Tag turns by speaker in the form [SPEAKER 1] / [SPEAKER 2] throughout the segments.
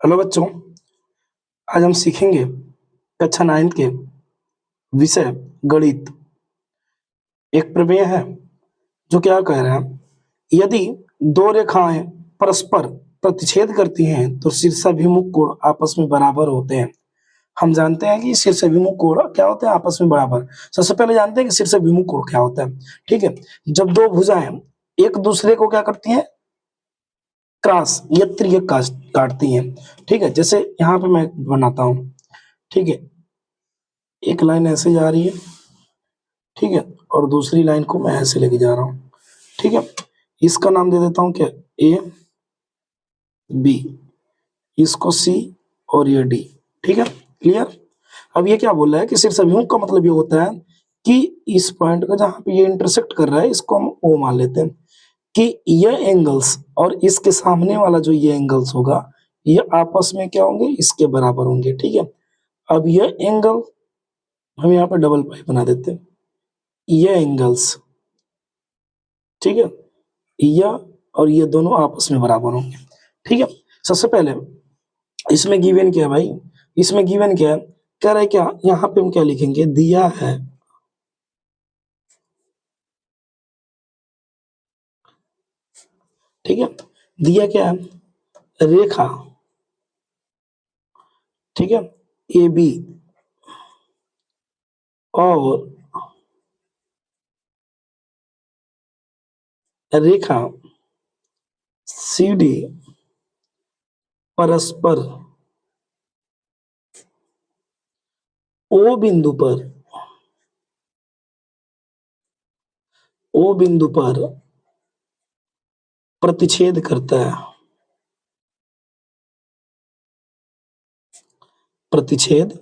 [SPEAKER 1] Hello बच्चों, आज हम सीखेंगे कक्षा 9 के विषय गणित। एक प्रमेय है जो क्या कह रहा है, यदि दो रेखाएं परस्पर प्रतिच्छेद करती हैं तो शीर्षाभिमुख कोण आपस में बराबर होते हैं। हम जानते हैं कि शीर्षाभिमुख कोण क्या होते हैं, आपस में बराबर। सबसे पहले जानते हैं कि शीर्षाभिमुख कोण क्या होता है। ठीक है, जब दो भुजाएं एक दूसरे को क्या करती हैं, क्रॉस या त्रिज्या काटती हैं। ठीक है, जैसे यहाँ पे मैं बनाता हूँ। ठीक है, एक लाइन ऐसे जा रही है, ठीक है, और दूसरी लाइन को मैं ऐसे लेके जा रहा हूँ। ठीक है, इसका नाम दे देता हूँ क्या, ए बी, इसको सी और ये डी। ठीक है, क्लियर। अब ये क्या बोल रहा है कि शीर्षाभिमुख का मतलब ये होता है कि इस पॉइंट का जहां पे ये इंटरसेक्ट कर रहा है इसको हम ओ मान लेते हैं कि ये एंगल्स और इसके सामने वाला जो ये एंगल्स होगा ये आपस में क्या होंगे, इसके बराबर होंगे। ठीक है, अब ये एंगल हम यहाँ पे डबल पाई बना देते हैं, ये एंगल्स, ठीक है, यह और ये दोनों आपस में बराबर होंगे। ठीक है, सबसे पहले इसमें गिवन क्या है भाई, इसमें गिवन क्या है, कह रहा है क्या, यहाँ पे हम क्या लिखेंगे, दिया है ठीक है, दिया क्या है, रेखा, ठीक है, ए बी और रेखा सी डी परस्पर ओ बिंदु पर, ओ बिंदु पर प्रतिच्छेद करता है, प्रतिच्छेद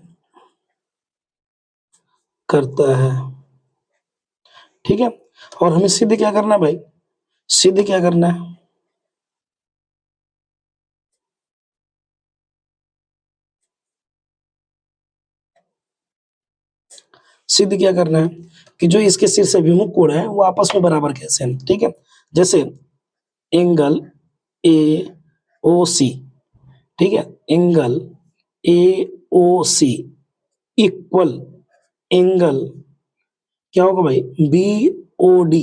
[SPEAKER 1] करता है। ठीक है, और हमें सिद्ध क्या करना है भाई, सिद्ध क्या करना है, सिद्ध क्या करना है कि जो इसके शीर्ष अभिमुख कोण है वो आपस में बराबर कैसे हैं। ठीक है, जैसे एंगल ए ओ सी, ठीक है, angle A O C equal angle क्या होगा भाई, B O D,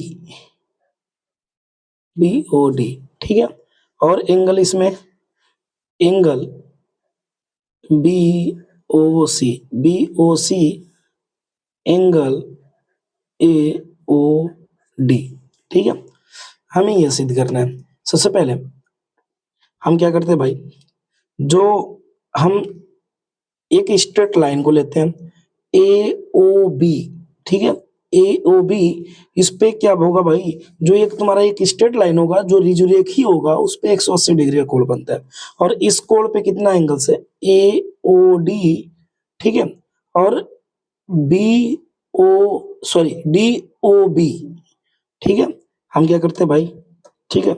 [SPEAKER 1] B O D. ठीक है, और एंगल इसमें angle B O C, B O C angle A O D. ठीक है, हमें यह सिद्ध करना है। सबसे पहले हम क्या करते हैं भाई, जो हम एक स्ट्रेट लाइन को लेते हैं ए ओ बी, ठीक है, ए ओ बी, इस पे क्या होगा भाई, जो एक तुम्हारा एक स्ट्रेट लाइन होगा जो रिजुरेखी होगा उस पे 180 डिग्री का कोण बनता है, और इस कोण पे कितना एंगल्स है, ए ओ डी, ठीक है, और B O sorry D O B. ठीक है, हम क्या करते हैं भाई, ठीक है,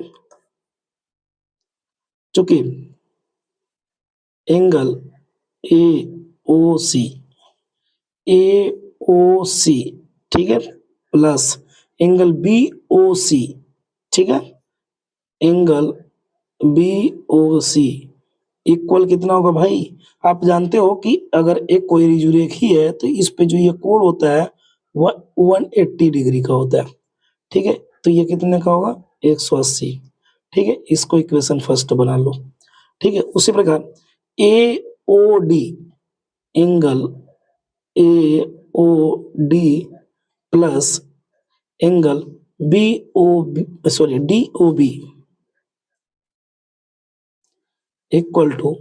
[SPEAKER 1] चूंकि angle A O C, A O C, ठीक है, plus angle B O C, ठीक है, angle B O C equal कितना होगा भाई, आप जानते हो कि अगर एक कोई रिजुरेखी है तो इस पे जो ये कोण होता है वह 180 डिग्री का होता है। ठीक है, तो ये कितने का होगा, 180। ठीक है, इसको इक्वेशन फर्स्ट बना लो। ठीक है, उसी प्रकार A O D angle A O D plus angle B O B sorry D O B equal to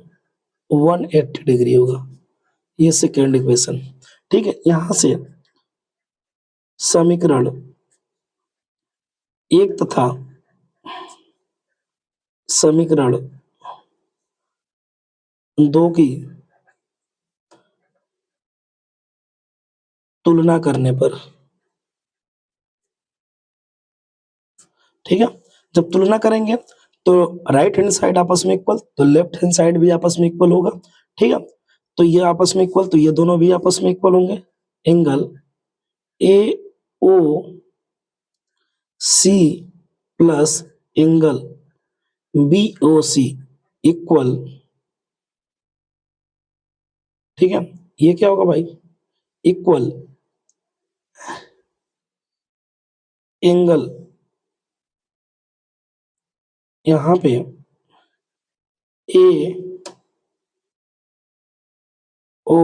[SPEAKER 1] 180 degree होगा। ये सेकेंड इक्वेशन। ठीक है, यहां से समीकरण एक तथा समीकरण दो की तुलना करने पर, ठीक है, जब तुलना करेंगे तो राइट हैंड साइड आपस में इक्वल तो लेफ्ट हैंड साइड भी आपस में इक्वल होगा। ठीक है, तो ये आपस में इक्वल तो ये दोनों भी आपस में इक्वल होंगे। Angle A O C plus angle B O C equal ठीक है, ये क्या होगा भाई, इक्वल एंगल यहाँ पे A O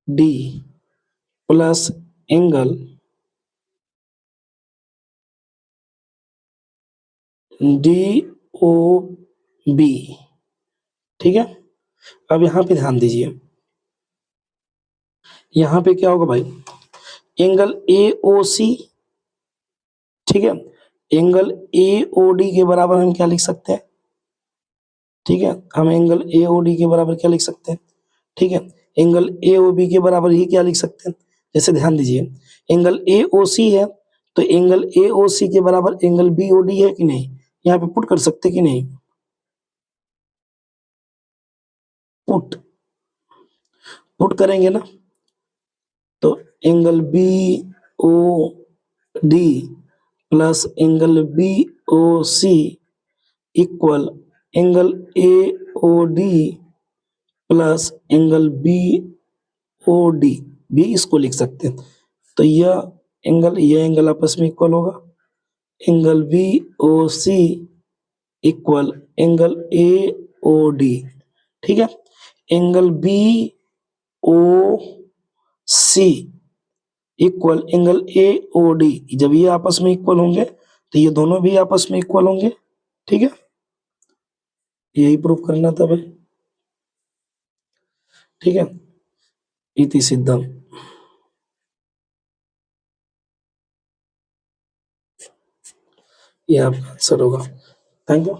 [SPEAKER 1] D plus angle D O B. ठीक है, अब यहाँ पे ध्यान दीजिए, यहाँ पे क्या होगा भाई, एंगल ए ओ सी, ठीक है, एंगल ए ओ डी के बराबर हम क्या लिख सकते हैं, ठीक है, हम एंगल ए ओ डी के बराबर क्या लिख सकते हैं, ठीक है, एंगल ए ओ बी के बराबर ही क्या लिख सकते हैं, जैसे ध्यान दीजिए, एंगल ए ओ सी है, तो एंगल ए ओ सी के बराबर एंगल बी ओ डी है कि नहीं, यहाँ पे पुट कर सकते कि नहीं, पुट पुट करेंगे ना, तो angle B O D plus angle B O C equal angle A O D plus angle B O D, भी इसको लिख सकते हैं, तो यह एंगल आपस में इक्वल होगा, angle B O C equal angle A O D. ठीक है, angle B O C equal angle A O D, जब ये आपस में इक्वल होंगे तो ये दोनों भी आपस में इक्वल होंगे। ठीक है, यही प्रूफ करना था भाई। ठीक है, इति सिद्धम, ये आपका आंसर होगा। Thank you.